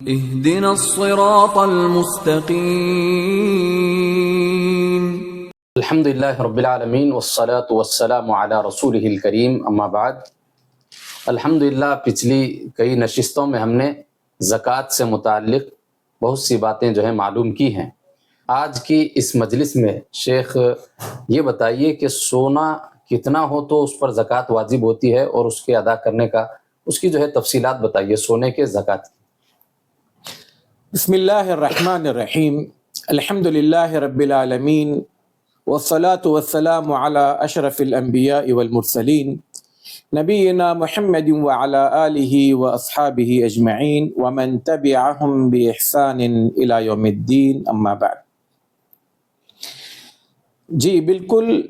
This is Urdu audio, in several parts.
اهدنا الصراط المستقیم۔ الحمدللہ رب العالمین والصلاة والسلام علی رسولہ الکریم، اما بعد۔ الحمدللہ پچھلی کئی نشستوں میں ہم نے زکوٰۃ سے متعلق بہت سی باتیں جو ہیں معلوم کی ہیں۔ آج کی اس مجلس میں شیخ یہ بتائیے کہ سونا کتنا ہو تو اس پر زکوٰۃ واجب ہوتی ہے، اور اس کے ادا کرنے کا اس کی جو ہے تفصیلات بتائیے سونے کے زکوٰۃ کی۔ بسم اللہ الرحمن الرحیم، الحمد للہ رب العالمین، والصلاة والسلام علی اشرف الانبیاء والمرسلین، نبینا محمد وعلی آلہ واصحابہ اجمعین ومن تبعہم باحسان الی یوم الدین، اما بعد۔ جی بالکل،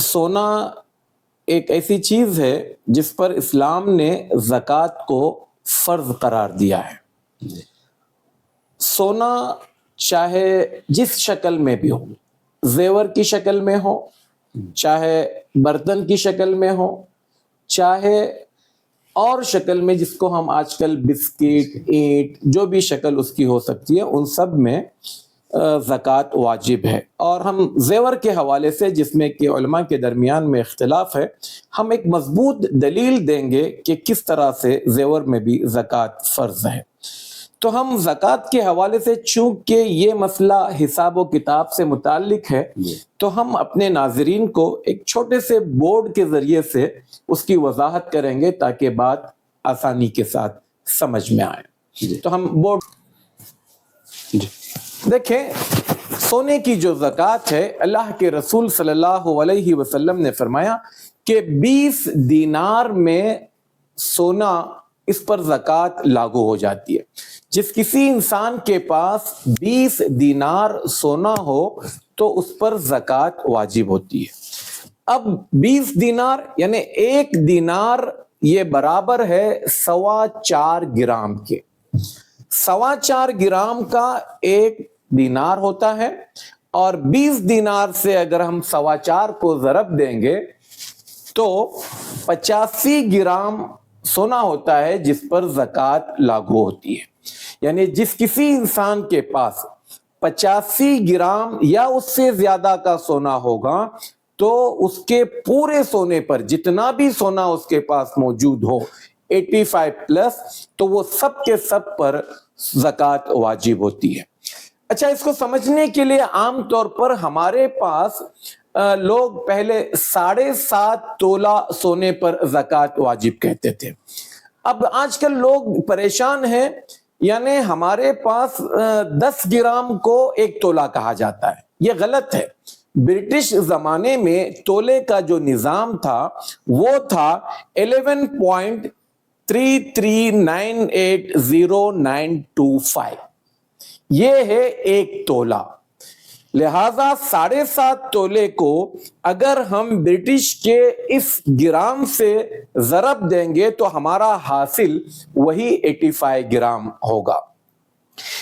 سونا ایک ایسی چیز ہے جس پر اسلام نے زکوٰۃ کو فرض قرار دیا ہے۔ سونا چاہے جس شکل میں بھی ہو، زیور کی شکل میں ہو، چاہے برتن کی شکل میں ہو، چاہے اور شکل میں جس کو ہم آج کل بسکٹ، اینٹ، جو بھی شکل اس کی ہو سکتی ہے، ان سب میں زکوٰۃ واجب ہے۔ اور ہم زیور کے حوالے سے، جس میں کہ علماء کے درمیان میں اختلاف ہے، ہم ایک مضبوط دلیل دیں گے کہ کس طرح سے زیور میں بھی زکوٰۃ فرض ہے۔ تو ہم زکوٰۃ کے حوالے سے، چونکہ یہ مسئلہ حساب و کتاب سے متعلق ہے، تو ہم اپنے ناظرین کو ایک چھوٹے سے بورڈ کے ذریعے سے اس کی وضاحت کریں گے تاکہ بات آسانی کے ساتھ سمجھ میں آئے۔ تو ہم بورڈ دیکھیں، سونے کی جو زکوٰۃ ہے، اللہ کے رسول صلی اللہ علیہ وسلم نے فرمایا کہ 20 دینار میں سونا، اس پر زکوٰۃ لاگو ہو جاتی ہے۔ جس کسی انسان کے پاس 20 دینار سونا ہو تو اس پر زکوٰۃ واجب ہوتی ہے۔ اب 20 دینار یعنی 1 دینار یہ برابر ہے 4.25 گرام کے۔ 4.25 گرام کا 1 دینار ہوتا ہے، اور 20 دینار سے اگر ہم 4.25 کو ضرب دیں گے تو 85 گرام سونا ہوتا ہے جس پر زکوٰۃ لاگو ہوتی ہے۔ یعنی جس کسی انسان کے پاس 85 گرام یا اس سے زیادہ کا سونا ہوگا تو اس کے پورے سونے پر، جتنا بھی سونا اس کے پاس موجود ہو 85 پلس، تو وہ سب کے سب پر زکوٰۃ واجب ہوتی ہے۔ اچھا، اس کو سمجھنے کے لیے عام طور پر ہمارے پاس لوگ پہلے 7.5 تولہ سونے پر زکوٰۃ واجب کہتے تھے۔ اب آج کل لوگ پریشان ہیں، یعنی ہمارے پاس 10 گرام کو 1 تولہ کہا جاتا ہے۔ یہ غلط ہے۔ برٹش زمانے میں تولے کا جو نظام تھا وہ تھا 11.33980925، یہ ہے 1 تولہ۔ لہذا 7.5 تولے کو اگر ہم برٹش کے اس گرام سے ضرب دیں گے تو ہمارا حاصل وہی 85 گرام ہوگا۔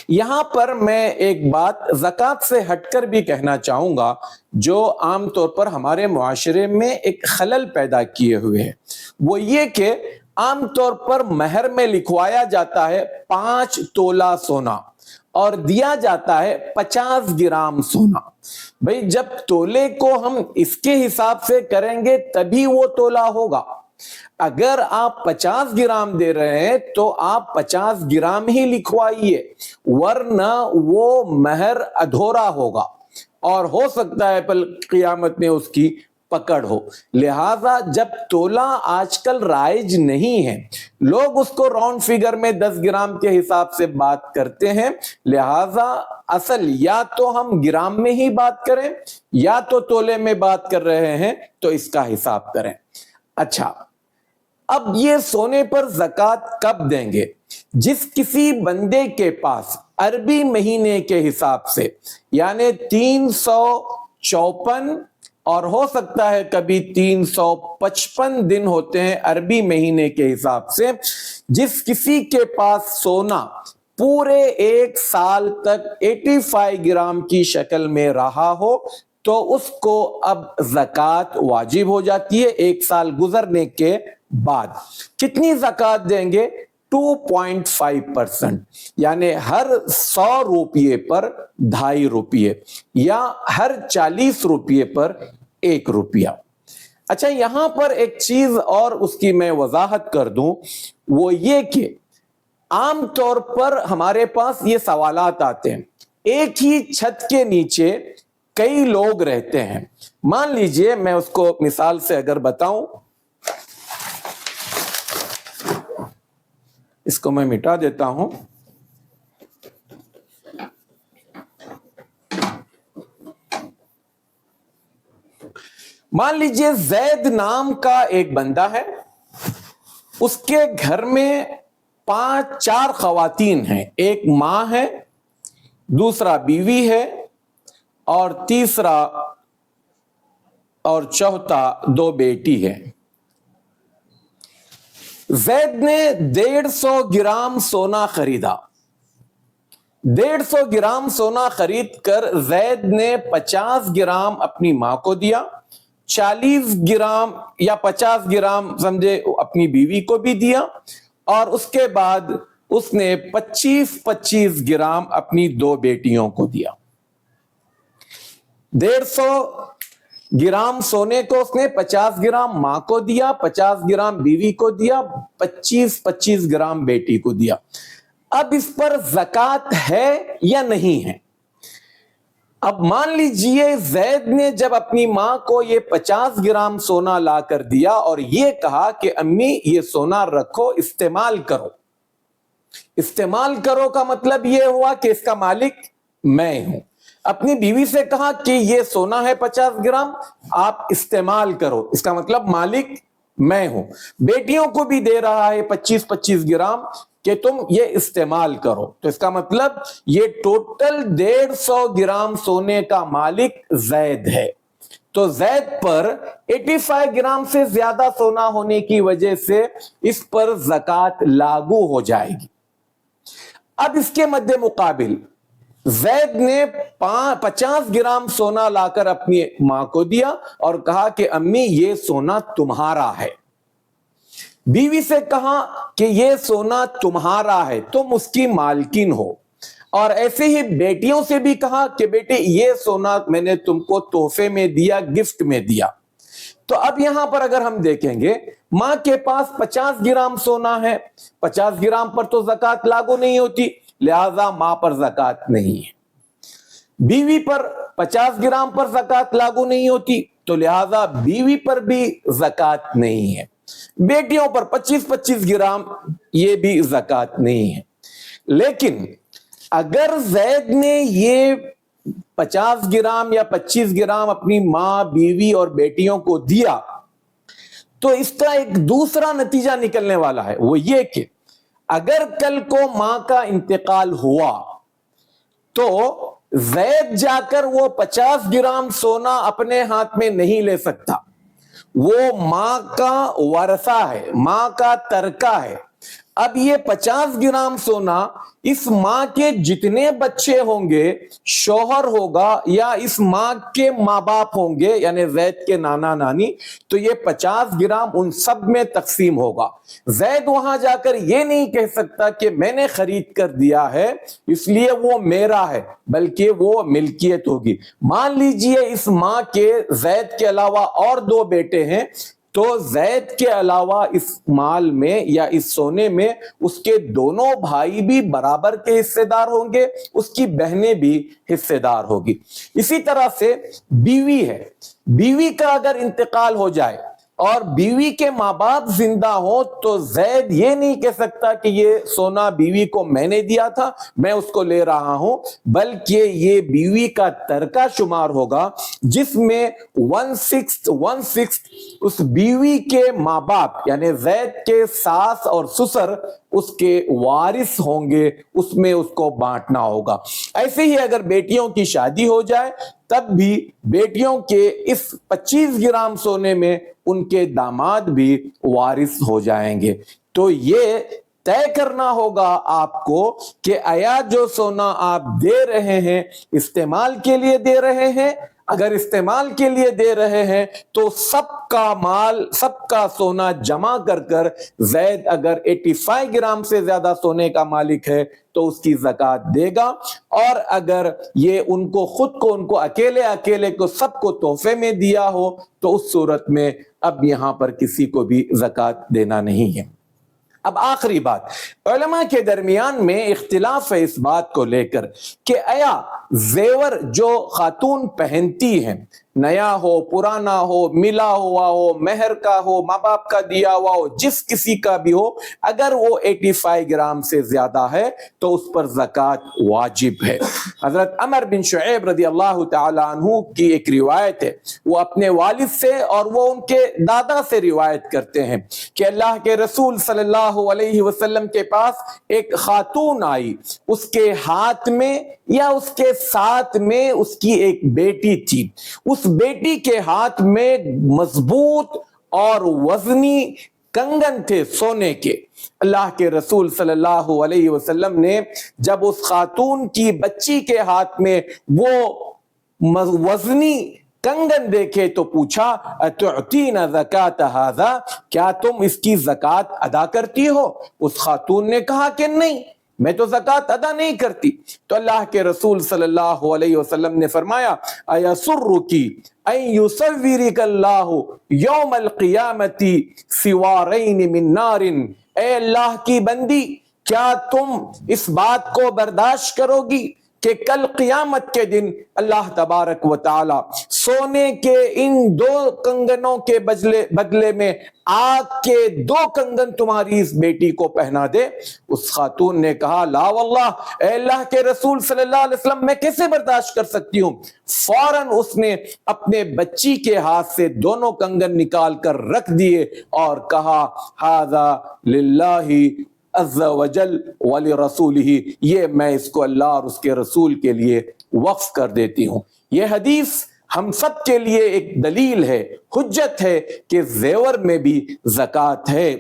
یہاں پر میں ایک بات زکوٰۃ سے ہٹ کر بھی کہنا چاہوں گا جو عام طور پر ہمارے معاشرے میں ایک خلل پیدا کیے ہوئے ہے، وہ یہ کہ عام طور پر مہر میں لکھوایا جاتا ہے 5 تولہ سونا اور دیا جاتا ہے 50 گرام سونا۔ بھئی جب تولے کو ہم اس کے حساب سے کریں گے تبھی وہ تولہ ہوگا۔ اگر آپ 50 گرام دے رہے ہیں تو آپ 50 گرام ہی لکھوائیے، ورنہ وہ مہر ادھورا ہوگا اور ہو سکتا ہے پل قیامت میں اس کی پکڑ ہو۔ لہذا جب تولہ آج کل رائج نہیں ہے، لوگ اس کو راؤنڈ فگر میں 10 گرام کے حساب سے بات کرتے ہیں، لہذا اصل یا تو ہم گرام میں ہی بات کریں یا تو تولے میں بات کر رہے ہیں تو اس کا حساب کریں۔ اچھا، اب یہ سونے پر زکوٰۃ کب دیں گے؟ جس کسی بندے کے پاس عربی مہینے کے حساب سے، یعنی 354 اور ہو سکتا ہے کبھی 355 دن ہوتے ہیں عربی مہینے کے حساب سے، جس کسی کے پاس سونا پورے 1 سال تک 85 گرام کی شکل میں رہا ہو تو اس کو اب زکوٰۃ واجب ہو جاتی ہے 1 سال گزرنے کے بعد۔ کتنی زکوٰۃ دیں گے؟ 2.5%، یعنی ہر 100 روپیے پر 2.5 روپیے یا ہر 40 روپیے پر 1 روپیہ۔ اچھا، یہاں پر ایک چیز اور اس کی میں وضاحت کر دوں، وہ یہ کہ عام طور پر ہمارے پاس یہ سوالات آتے ہیں، ایک ہی چھت کے نیچے کئی لوگ رہتے ہیں۔ مان لیجئے میں اس کو مثال سے اگر بتاؤں، اس کو میں مٹا دیتا ہوں۔ مان لیجئے زید نام کا ایک بندہ ہے، اس کے گھر میں 4 خواتین ہیں، ایک ماں ہے، دوسرا بیوی ہے، اور تیسرا اور چوتھا 2 بیٹی ہے۔ زید نے 150 گرام سونا خریدا۔ 150 گرام سونا خرید کر زید نے 50 گرام اپنی ماں کو دیا، 40 گرام یا 50 گرام سمجھے اپنی بیوی کو بھی دیا، اور اس کے بعد اس نے 25 گرام اپنی 2 بیٹیوں کو دیا۔ 150 گرام سونے کو اس نے 50 گرام ماں کو دیا، 50 گرام بیوی کو دیا، 25 گرام بیٹی کو دیا۔ اب اس پر زکوٰۃ ہے یا نہیں ہے؟ اب مان لیجئے زید نے جب اپنی ماں کو یہ 50 گرام سونا لا کر دیا اور یہ کہا کہ امی یہ سونا رکھو، استعمال کرو۔ استعمال کرو کا مطلب یہ ہوا کہ اس کا مالک میں ہوں۔ اپنی بیوی سے کہا کہ یہ سونا ہے 50 گرام، آپ استعمال کرو، اس کا مطلب مالک میں ہوں۔ بیٹیوں کو بھی دے رہا ہے 25 گرام کہ تم یہ استعمال کرو، تو اس کا مطلب یہ ٹوٹل 150 گرام سونے کا مالک زید ہے۔ تو زید پر 85 گرام سے زیادہ سونا ہونے کی وجہ سے اس پر زکوٰۃ لاگو ہو جائے گی۔ اب اس کے مد مقابل زید نے 50 گرام سونا لا کر اپنی ماں کو دیا اور کہا کہ امی یہ سونا تمہارا ہے۔ بیوی سے کہا کہ یہ سونا تمہارا ہے، تم اس کی مالکن ہو، اور ایسے ہی بیٹیوں سے بھی کہا کہ بیٹے یہ سونا میں نے تم کو تحفے میں دیا، گفٹ میں دیا۔ تو اب یہاں پر اگر ہم دیکھیں گے، ماں کے پاس 50 گرام سونا ہے، 50 گرام پر تو زکوٰۃ لاگو نہیں ہوتی، لہذا ماں پر زکوٰۃ نہیں ہے۔ بیوی پر 50 گرام پر زکوٰۃ لاگو نہیں ہوتی، تو لہذا بیوی پر بھی زکوٰۃ نہیں ہے۔ بیٹیوں پر 25 گرام، یہ بھی زکوٰۃ نہیں ہے۔ لیکن اگر زید نے یہ 50 گرام یا 25 گرام اپنی ماں، بیوی اور بیٹیوں کو دیا، تو اس کا ایک دوسرا نتیجہ نکلنے والا ہے، وہ یہ کہ اگر کل کو ماں کا انتقال ہوا تو زید جا کر وہ 50 گرام سونا اپنے ہاتھ میں نہیں لے سکتا، وہ ماں کا ورثہ ہے، ماں کا ترکہ ہے۔ اب یہ 50 گرام سونا اس ماں کے جتنے بچے ہوں گے، شوہر ہوگا یا اس ماں کے ماں باپ ہوں گے، یعنی زید کے نانا نانی، تو یہ 50 گرام ان سب میں تقسیم ہوگا۔ زید وہاں جا کر یہ نہیں کہہ سکتا کہ میں نے خرید کر دیا ہے اس لیے وہ میرا ہے، بلکہ وہ ملکیت ہوگی۔ مان لیجئے اس ماں کے زید کے علاوہ اور 2 بیٹے ہیں، تو زید کے علاوہ اس مال میں یا اس سونے میں اس کے دونوں بھائی بھی برابر کے حصے دار ہوں گے، اس کی بہنیں بھی حصے دار ہوگی۔ اسی طرح سے بیوی ہے، بیوی کا اگر انتقال ہو جائے اور بیوی کے ماں باپ زندہ ہوں تو زید یہ نہیں کہہ سکتا کہ یہ سونا بیوی کو میں نے دیا تھا، میں اس کو لے رہا ہوں، بلکہ یہ بیوی کا ترکہ شمار ہوگا، جس میں 1/6 اس بیوی کے ماں باپ یعنی زید کے ساس اور سسر اس کے وارث ہوں گے، اس میں اس کو بانٹنا ہوگا۔ ایسے ہی اگر بیٹیوں کی شادی ہو جائے تب بھی بیٹیوں کے اس 25 گرام سونے میں ان کے داماد بھی وارث ہو جائیں گے۔ تو یہ طے کرنا ہوگا آپ کو کہ آیا جو سونا آپ دے رہے ہیں استعمال کے لیے دے رہے ہیں، اگر استعمال کے لیے دے رہے ہیں تو سب کا مال، سب کا سونا جمع کر کر زید اگر 85 گرام سے زیادہ سونے کا مالک ہے تو اس کی زکوٰۃ دے گا، اور اگر یہ ان کو اکیلے کو سب کو تحفے میں دیا ہو تو اس صورت میں اب یہاں پر کسی کو بھی زکوٰۃ دینا نہیں ہے۔ اب آخری بات، علماء کے درمیان میں اختلاف ہے اس بات کو لے کر کہ آیا زیور جو خاتون پہنتی ہیں، نیا ہو پرانا ہو، ملا ہوا ہو، مہر کا ہو، ماں باپ کا دیا ہوا ہو، جس کسی کا بھی ہو، اگر وہ 85 گرام سے زیادہ ہے تو اس پر زکوٰۃ واجب ہے۔ حضرت عمر بن شعیب رضی اللہ تعالی عنہ کی ایک روایت ہے، وہ اپنے والد سے اور وہ ان کے دادا سے روایت کرتے ہیں کہ اللہ کے رسول صلی اللہ علیہ وسلم کے پاس ایک خاتون آئی، اس کے ہاتھ میں یا اس کے ساتھ میں اس کی ایک بیٹی تھی، اس بیٹی کے ہاتھ میں مضبوط اور وزنی کنگن تھے سونے کے۔ اللہ کے رسول صلی اللہ علیہ وسلم نے جب اس خاتون کی بچی کے ہاتھ میں وہ وزنی کنگن دیکھے تو پوچھا اتعطین زکات ھذا، کیا تم اس کی زکوٰۃ ادا کرتی ہو؟ اس خاتون نے کہا کہ نہیں، میں تو زکوٰۃ ادا نہیں کرتی۔ تو اللہ کے رسول صلی اللہ علیہ وسلم نے فرمایا ایسرکی ان یصورک اللہ یوم القیامت سوارین من نار، اے اللہ کی بندی، کیا تم اس بات کو برداشت کرو گی کہ کل قیامت کے دن اللہ تبارک و تعالی سونے کے ان 2 کنگنوں کے بدلے میں آگ کے 2 کنگن تمہاری اس بیٹی کو پہنا دے؟ اس خاتون نے کہا لا واللہ، اے اللہ کے رسول صلی اللہ علیہ وسلم، میں کیسے برداشت کر سکتی ہوں؟ فوراً اس نے اپنے بچی کے ہاتھ سے 2 کنگن نکال کر رکھ دیے اور کہا ھذا للہ عز وجل ولرسولہ، یہ میں اس کو اللہ اور اس کے رسول کے لیے وقف کر دیتی ہوں۔ یہ حدیث ہم سب کے لیے ایک دلیل ہے، حجت ہے کہ زیور میں بھی زکوٰۃ ہے۔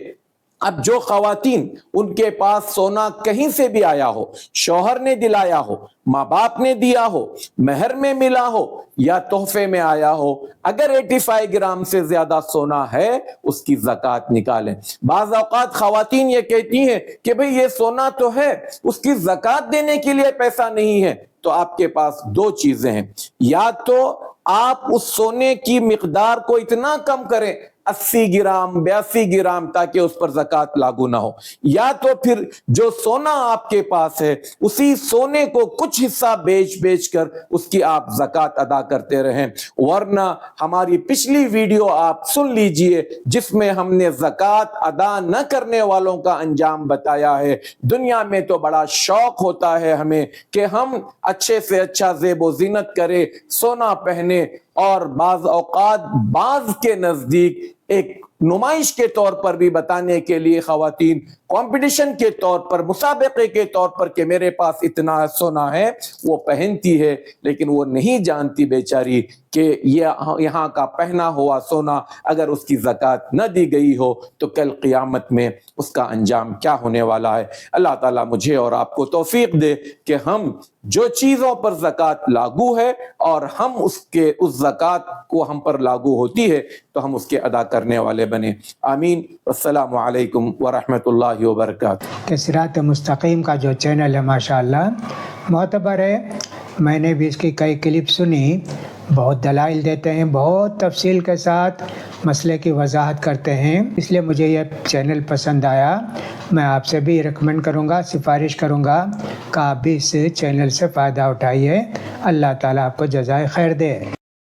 اب جو خواتین ان کے پاس سونا کہیں سے بھی آیا ہو، شوہر نے دلایا ہو، ماں باپ نے دیا ہو، مہر میں ملا ہو یا تحفے میں آیا ہو، اگر 85 گرام سے زیادہ سونا ہے اس کی زکوٰۃ نکالیں۔ بعض اوقات خواتین یہ کہتی ہیں کہ بھئی یہ سونا تو ہے، اس کی زکوٰۃ دینے کے لیے پیسہ نہیں ہے۔ تو آپ کے پاس 2 چیزیں ہیں، یا تو آپ اس سونے کی مقدار کو اتنا کم کریں 80 گرام 82 گرام تاکہ اس پر زکوٰۃ لاگو نہ ہو، یا تو پھر جو سونا آپ کے پاس ہے اسی سونے کو کچھ حصہ بیچ کر اس کی آپ زکوٰۃ ادا کرتے رہیں۔ ورنہ ہماری پچھلی ویڈیو آپ سن لیجئے جس میں ہم نے زکوٰۃ ادا نہ کرنے والوں کا انجام بتایا ہے۔ دنیا میں تو بڑا شوق ہوتا ہے ہمیں کہ ہم اچھے سے اچھا زیب و زینت کرے، سونا پہنے، اور بعض اوقات بعض کے نزدیک ایک نمائش کے طور پر بھی بتانے کے لیے خواتین کمپٹیشن کے طور پر، مسابقے کے طور پر کہ میرے پاس اتنا سونا ہے، وہ پہنتی ہے، لیکن وہ نہیں جانتی بیچاری کہ یہاں کا پہنا ہوا سونا اگر اس کی زکوٰۃ نہ دی گئی ہو تو کل قیامت میں اس کا انجام کیا ہونے والا ہے۔ اللہ تعالیٰ مجھے اور آپ کو توفیق دے کہ ہم جو چیزوں پر زکوٰۃ لاگو ہے اور ہم اس زکوٰۃ کو ہم پر لاگو ہوتی ہے تو ہم اس کے ادا کرنے والے بنے۔ آمین۔ السلام علیکم ورحمۃ اللہ وبرکاتہ۔ کہ صراط مستقیم کا جو چینل ہے ماشاءاللہ معتبر ہے، میں نے بھی اس کی کئی کلپ سنی، بہت دلائل دیتے ہیں، بہت تفصیل کے ساتھ مسئلے کی وضاحت کرتے ہیں، اس لیے مجھے یہ چینل پسند آیا۔ میں آپ سے بھی ریکمینڈ کروں گا، سفارش کروں گا کہ آپ بھی اس چینل سے فائدہ اٹھائیے۔ اللہ تعالیٰ آپ کو جزائے خیر دے۔